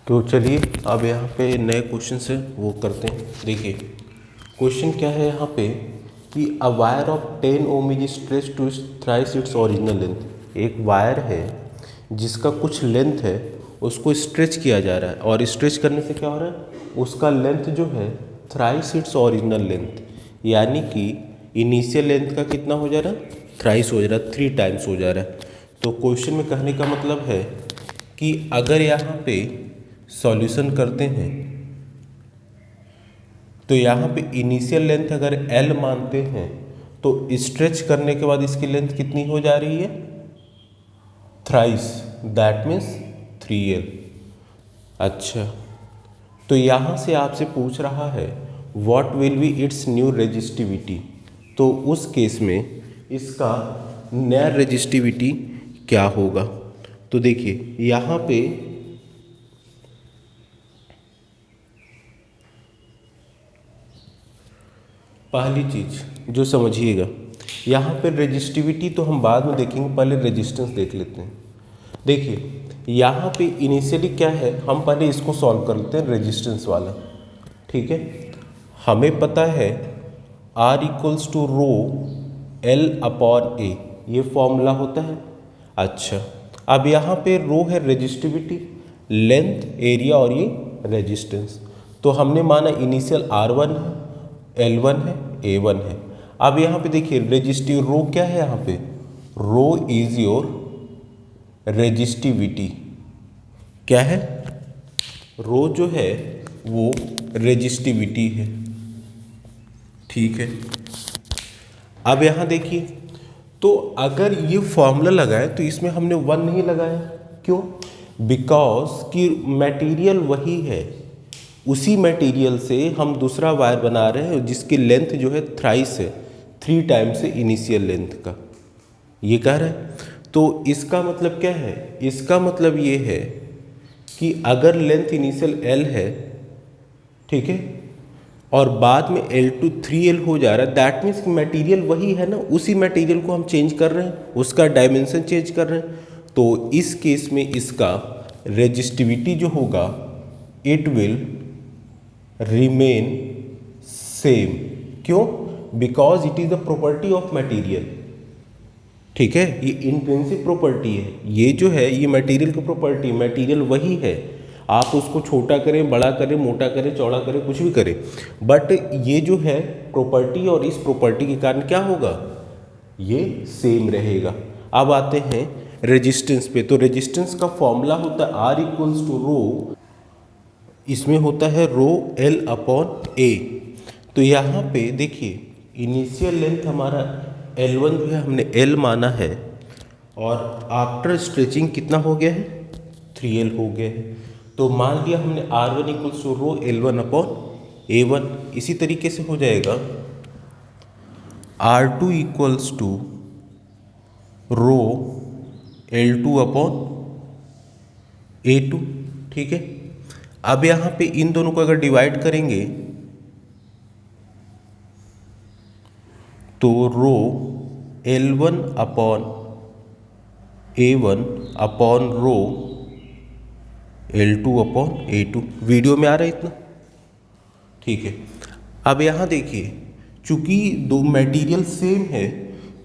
तो चलिए अब यहाँ पे नए क्वेश्चन से वो करते हैं। देखिए क्वेश्चन क्या है यहाँ पे कि a wire of 10 ohm is stretch to thrice its original length. एक वायर है जिसका कुछ लेंथ है, उसको स्ट्रेच किया जा रहा है और स्ट्रेच करने से क्या हो रहा है, उसका लेंथ जो है थ्राइस इट्स ओरिजिनल लेंथ, यानी कि इनिशियल लेंथ का कितना हो जा रहा है, थ्राइस हो जा रहा है, 3 टाइम्स हो जा रहा है। तो क्वेश्चन में कहने का मतलब है कि अगर यहाँ पे सॉल्यूशन करते हैं तो यहाँ पे इनिशियल लेंथ अगर L मानते हैं तो स्ट्रेच करने के बाद इसकी लेंथ कितनी हो जा रही है, थ्राइस, दैट मीन्स 3L। अच्छा, तो यहाँ से आपसे पूछ रहा है what will be it's new resistivity. तो उस केस में इसका नया रेजिस्टिविटी क्या होगा। तो देखिए यहाँ पे पहली चीज जो समझिएगा, यहाँ पे रेजिस्टिविटी तो हम बाद में देखेंगे, पहले रेजिस्टेंस देख लेते हैं। देखिए यहाँ पे इनिशियली क्या है, हम पहले इसको सॉल्व कर लेते हैं रेजिस्टेंस वाला। ठीक है, हमें पता है R equals to rho L upon A, ये फॉर्मूला होता है। अच्छा, अब यहाँ पे रो है रेजिस्टिविटी, लेंथ, एरिया और ये रेजिस्टेंस। तो हमने माना इनिशियल R1 है, L1 है, A1 है। अब यहाँ पे देखिए रेजिस्टिव रो क्या है, यहाँ पे रो इज योर रेजिस्टिविटी। क्या है, रो जो है वो रेजिस्टिविटी है। ठीक है, अब यहाँ देखिए, तो अगर ये फॉर्मूला लगाए तो इसमें हमने 1 नहीं लगाया, क्यों, बिकॉज कि मटेरियल वही है, उसी मटेरियल से हम दूसरा वायर बना रहे हैं जिसकी लेंथ जो है थ्राइस है, 3 टाइम्स से इनिशियल लेंथ का, ये कह रहा है। तो इसका मतलब क्या है, इसका मतलब ये है कि अगर लेंथ इनिशियल L है, ठीक है, और बाद में L2 3L हो जा रहा है, दैट मीन्स मटेरियल वही है ना, उसी मटेरियल को हम चेंज कर रहे हैं, उसका डायमेंशन चेंज कर रहे हैं। तो इस केस में इसका रेजिस्टिविटी जो होगा इट विल रिमेन सेम। क्यों, because it is the property of material. ठीक है, ये इंट्रिंसिक प्रॉपर्टी है, ये जो है ये मटेरियल की प्रॉपर्टी, मटेरियल वही है, आप उसको छोटा करें, बड़ा करें, मोटा करें, चौड़ा करें, कुछ भी करें, बट ये जो है प्रॉपर्टी, और इस प्रॉपर्टी के कारण क्या होगा, ये सेम रहेगा। अब आते हैं रेजिस्टेंस पे। तो रेजिस्टेंस का फॉर्मूला होता है R इक्वल्स टू रो, इसमें होता है रो L अपॉन A। तो यहाँ पे देखिए इनिशियल लेंथ हमारा L1 जो है हमने L माना है, और आफ्टर स्ट्रेचिंग कितना हो गया है, 3L हो गया है। तो मान लिया हमने R1 equals to row L1 upon A1। इसी तरीके से हो जाएगा R2 equals to row L2 upon A2। ठीक है, अब यहाँ पे इन दोनों को अगर डिवाइड करेंगे तो रो L1 upon A1 upon rho L2 upon A2। Video में आ रहा है इतना, ठीक है। अब यहाँ देखिए, चूंकि दो मटेरियल सेम है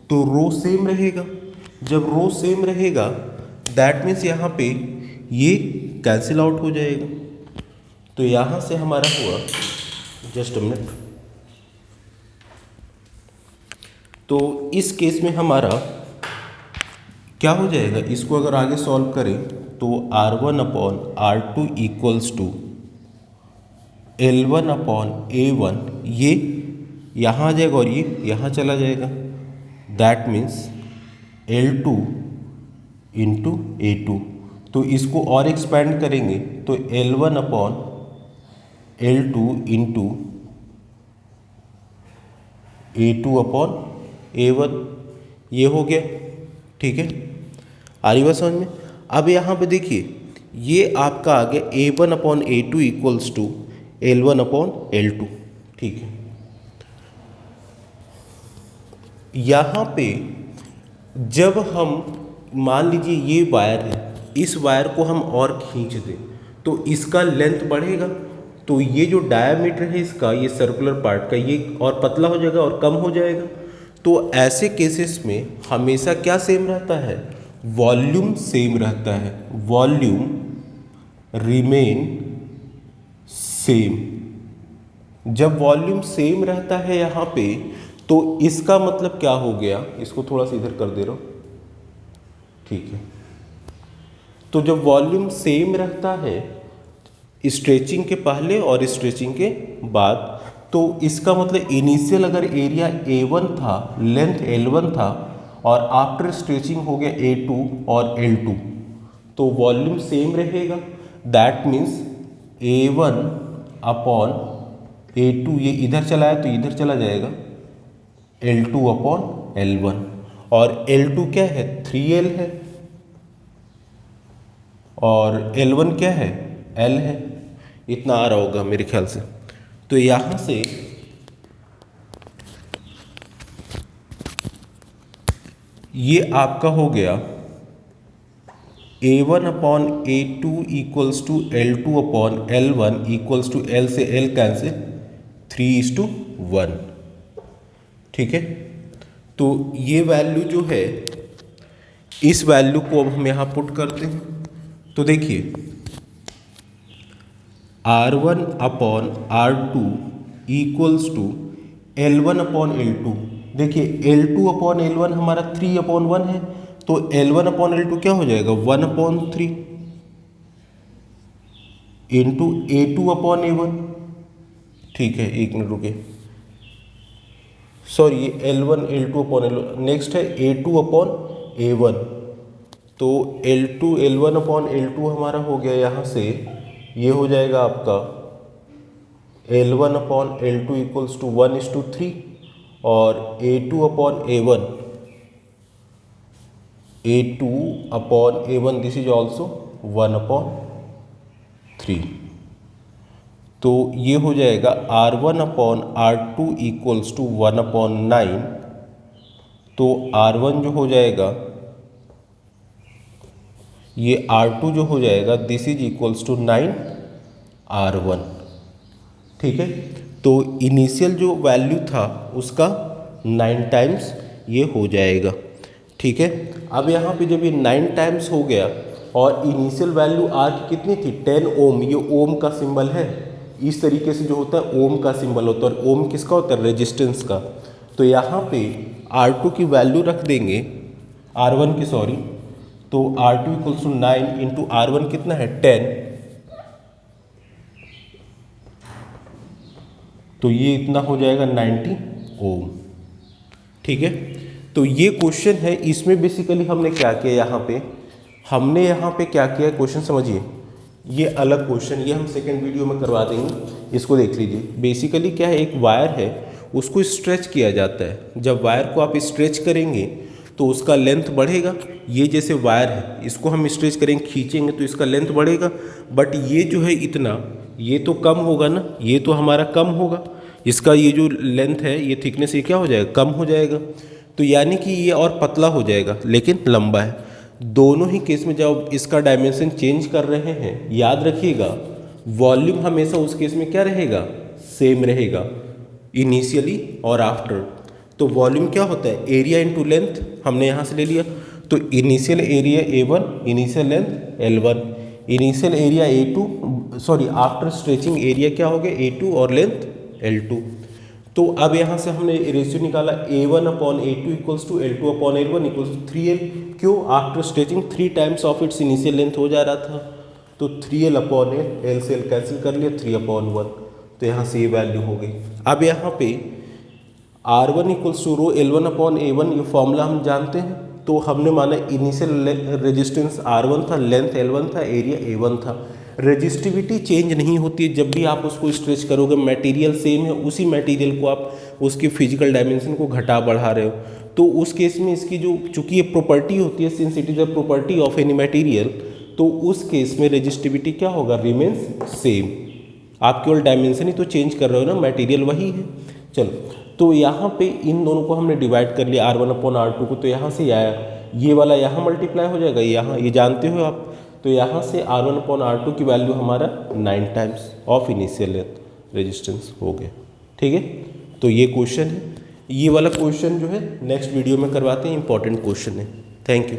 तो रो सेम रहेगा। जब रो सेम रहेगा दैट मीन्स यहाँ पे ये कैंसिल आउट हो जाएगा। तो यहाँ से हमारा हुआ, जस्ट अ मिनट, तो इस केस में हमारा क्या हो जाएगा, इसको अगर आगे सॉल्व करें तो R1 upon R2 equals to L1 upon A1, ये यहाँ आ जाएगा और ये यहाँ चला जाएगा, that means L2 into A2। तो इसको और एक्सपेंड करेंगे तो L1 upon L2 into A2 upon A1, ये हो गया। ठीक है, आ रही बात समझ में। अब यहाँ पे देखिए ये आपका आ गया A1 upon A2 equals to L1 upon L2। ठीक है, यहाँ पे जब हम मान लीजिए ये वायर है, इस वायर को हम और खींच दें तो इसका लेंथ बढ़ेगा, तो ये जो डायामीटर है इसका, ये सर्कुलर पार्ट का, ये और पतला हो जाएगा और कम हो जाएगा। तो ऐसे केसेस में हमेशा क्या सेम रहता है, वॉल्यूम सेम रहता है, वॉल्यूम रिमेन सेम। जब वॉल्यूम सेम रहता है यहाँ पे, तो इसका मतलब क्या हो गया, इसको थोड़ा सा इधर कर दे रहा हूँ, ठीक है। तो जब वॉल्यूम सेम रहता है स्ट्रेचिंग के पहले और स्ट्रेचिंग के बाद, तो इसका मतलब इनिशियल अगर एरिया A1 था, लेंथ L1 था, और आफ्टर स्ट्रेचिंग हो गया A2 और L2, तो वॉल्यूम सेम रहेगा। That means A1 upon A2, ये इधर चला है तो इधर चला जाएगा, L2 अपॉन L1, और L2 क्या है, 3L है, और L1 क्या है, L है। इतना आ रहा होगा मेरे ख्याल से। तो यहाँ से ये आपका हो गया A1 upon A2 equals to L2 upon L1 equals to L से L कैंसिल, 3:1, ठीक है। तो ये वैल्यू जो है, इस वैल्यू को अब हम यहाँ पुट करते हैं। तो देखिए R1 upon R2 equals to L1 upon L2। देखिए L2 अपॉन L1 हमारा 3/1 है, तो L1 अपॉन L2 क्या हो जाएगा, 1/3 इंटू A2 अपॉन A1। ठीक है, एक मिनट रुके, सॉरी, ये L1 L2 upon L1, next है A2 अपॉन A1। तो L2 L1 अपॉन L2 हमारा हो गया यहाँ से, ये हो जाएगा आपका L1 upon L2 equals to 1:3, और A2 upon A1, A2 upon A1 this is also 1/3। तो ये हो जाएगा R1 upon R2 equals to 1/9। तो R1 जो हो जाएगा, ये R2 जो हो जाएगा, this is equals to 9R1, ठीक है। तो इनिशियल जो वैल्यू था उसका 9 टाइम्स ये हो जाएगा, ठीक है। अब यहाँ पे जब ये 9 टाइम्स हो गया और इनिशियल वैल्यू R की कितनी थी, 10 ओम, ये ओम का सिंबल है, इस तरीके से जो होता है ओम का सिंबल होता है, और ओम किसका होता है, रेजिस्टेंस का। तो यहाँ पे R2 की वैल्यू रख देंगे, R1 की सॉरी, तो R2 equals to 9 into R1 कितना है, 10, तो ये इतना हो जाएगा 90 ओम, ठीक है। तो ये क्वेश्चन है, इसमें बेसिकली हमने क्या किया, हमने यहाँ पे क्या किया, क्वेश्चन समझिए, ये अलग क्वेश्चन, ये हम सेकेंड वीडियो में करवा देंगे, इसको देख लीजिए। बेसिकली क्या है, एक वायर है, उसको स्ट्रेच किया जाता है। जब वायर को आप स्ट्रेच करेंगे तो उसका लेंथ बढ़ेगा। ये जैसे वायर है, इसको हम स्ट्रेच करेंगे, खींचेंगे तो इसका लेंथ बढ़ेगा, बट ये जो है इतना, ये तो कम होगा ना, ये तो हमारा कम होगा, इसका ये जो लेंथ है, ये थिकनेस, ये क्या हो जाएगा, कम हो जाएगा। तो यानी कि ये और पतला हो जाएगा लेकिन लंबा है। दोनों ही केस में जब इसका डायमेंशन चेंज कर रहे हैं, याद रखिएगा वॉल्यूम हमेशा उस केस में क्या रहेगा, सेम रहेगा, इनिशियली और आफ्टर। तो वॉल्यूम क्या होता है, एरिया इंटू लेंथ, हमने यहाँ से ले लिया। तो initial area A1, initial length L1, initial area A2, sorry after stretching area क्या हो गया, A2 और लेंथ L2। तो अब यहाँ से हमने रेशियो निकाला, A1 upon A2 equals to L2 upon L1 equals to 3L। क्यों, after stretching 3 times of its initial length हो जा रहा था, तो 3L अपॉन L से L कैंसिल कर लिया, 3/1। तो यहाँ से ये वैल्यू हो गई। अब यहाँ पे R1 equals to row L1 upon A1, ये फॉर्मूला हम जानते हैं। तो हमने माना इनिशियल रेजिस्टेंस R1 था, लेंथ L1 था, एरिया A1 था। रेजिस्टिविटी चेंज नहीं होती है, जब भी आप उसको स्ट्रेच करोगे, मटेरियल सेम है, उसी मटेरियल को आप उसके फिजिकल डायमेंशन को घटा बढ़ा रहे हो। तो उस केस में इसकी जो, चूंकि ये प्रॉपर्टी होती है, since it is a property of any material, तो उस केस में रेजिस्टिविटी क्या होगा, रिमेन्स सेम। आप केवल डायमेंशन ही तो चेंज कर रहे हो ना, मटेरियल वही है। चलो, तो यहाँ पे इन दोनों को हमने डिवाइड कर लिया, R1 अपॉन R2 को, तो यहाँ से आया, ये वाला यहाँ मल्टीप्लाई हो जाएगा, यहाँ ये जानते हो आप, तो यहाँ से R1/R2 की वैल्यू हमारा 9 टाइम्स ऑफ इनिशियल रेजिस्टेंस हो गया। ठीक है, तो ये क्वेश्चन है। ये वाला क्वेश्चन जो है नेक्स्ट वीडियो में करवाते हैं, इंपॉर्टेंट क्वेश्चन है। Thank you.